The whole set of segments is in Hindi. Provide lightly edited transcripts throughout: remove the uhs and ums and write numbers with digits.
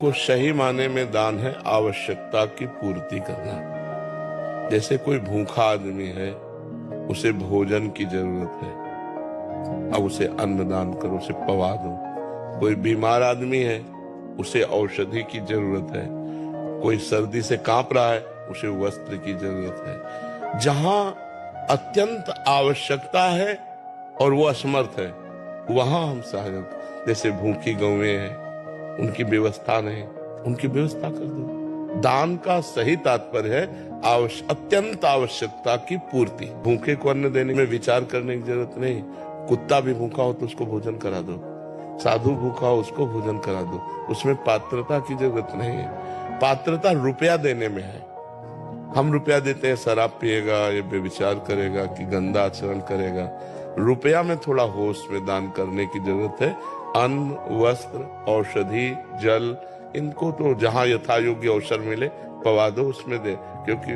को सही माने में दान है आवश्यकता की पूर्ति करना। जैसे कोई भूखा आदमी है, उसे भोजन की जरूरत है, अब उसे अन्न दान करो, उसे पवा दो। कोई बीमार आदमी है, उसे औषधि की जरूरत है। कोई सर्दी से कांप रहा है, उसे वस्त्र की जरूरत है। जहां अत्यंत आवश्यकता है और वो असमर्थ है, वहां हम सहायक। जैसे भूखी गौएं हैं, उनकी व्यवस्था नहीं, उनकी व्यवस्था कर दो। दान का सही तात्पर्य है अत्यंत आवश्यकता की पूर्ति। भूखे को अन्न देने में विचार करने की जरूरत नहीं। कुत्ता भी भूखा हो तो उसको भोजन करा दो, साधु भूखा हो उसको भोजन करा दो। उसमें पात्रता की जरूरत नहीं है। पात्रता रुपया देने में है। हम रुपया देते हैं, शराब पिएगा, ये व्यभिचार करेगा कि गंदा आचरण करेगा। रुपया में थोड़ा होश में दान करने की जरूरत है। अन्न, वस्त्र, औषधि, जल, इनको तो जहां यथा योग्य अवसर मिले पवा दो, उसमें दे। क्योंकि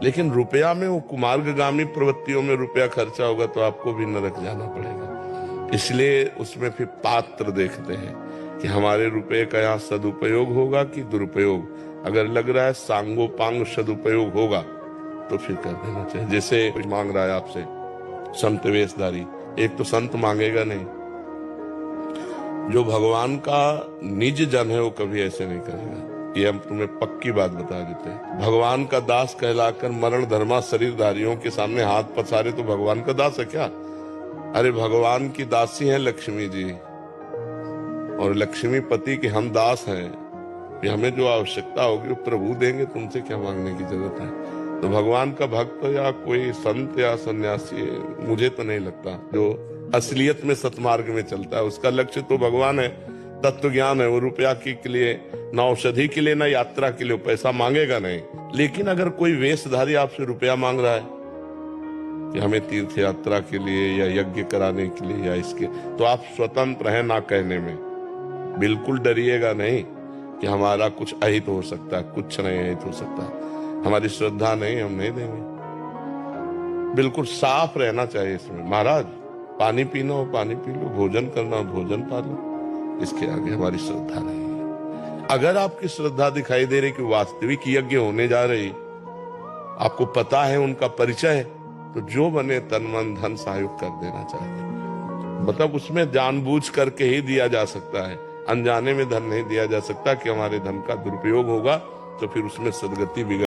लेकिन रुपया में, वो कुमार्गामी प्रवृत्तियों में रुपया खर्चा होगा तो आपको भी नरक जाना पड़ेगा। इसलिए उसमें फिर पात्र देखते हैं कि हमारे रुपये का यहाँ सदुपयोग होगा कि दुरुपयोग। अगर लग रहा है सांगोपांग सदुपयोग होगा तो फिर कर देना चाहिए। जैसे कुछ मांग रहा है आपसे संत वेशधारी, एक तो संत मांगेगा नहीं। जो भगवान का निज जन है वो कभी ऐसे नहीं करेगा। ये हम तुम्हें पक्की बात बता देते हैं। भगवान का दास कहलाकर मरण धर्मा शरीरधारियों के सामने हाथ पसारे तो भगवान का दास है क्या? अरे भगवान की दासी है लक्ष्मी जी, और लक्ष्मी पति के हम दास हैं। कि हमें जो आवश्यकता होगी वो प्रभु देंगे, तुमसे क्या मांगने की जरूरत है। तो भगवान का भक्त या कोई संत या सन्यासी मुझे तो नहीं लगता जो असलियत में सतमार्ग में चलता है। उसका लक्ष्य तो भगवान है, तत्व ज्ञान है। वो रुपया के लिए, ना औषधि के लिए, ना यात्रा के लिए पैसा मांगेगा नहीं। लेकिन अगर कोई वेशधारी आपसे रुपया मांग रहा है कि हमें तीर्थ यात्रा के लिए या यज्ञ कराने के लिए या इसके, तो आप स्वतंत्र हैं ना कहने में। बिल्कुल डरिएगा नहीं कि हमारा कुछ अहित हो सकता है, कुछ नहीं अहित हो सकता। हमारी श्रद्धा नहीं, हम नहीं देंगे। बिल्कुल साफ रहना चाहिए इसमें। महाराज पानी पीना हो पानी पी लो, भोजन करना हो भोजन पा लो, इसके आगे हमारी श्रद्धा नहीं है। अगर आपकी श्रद्धा दिखाई दे रही कि वास्तविक यज्ञ होने जा रही, आपको पता है उनका परिचय है, तो जो बने तन मन धन सहयोग कर देना चाहिए। मतलब उसमें जानबूझ करके ही दिया जा सकता है, अनजाने में धन नहीं दिया जा सकता कि हमारे धन का दुरुपयोग होगा तो फिर उसमें सदगति बिगड़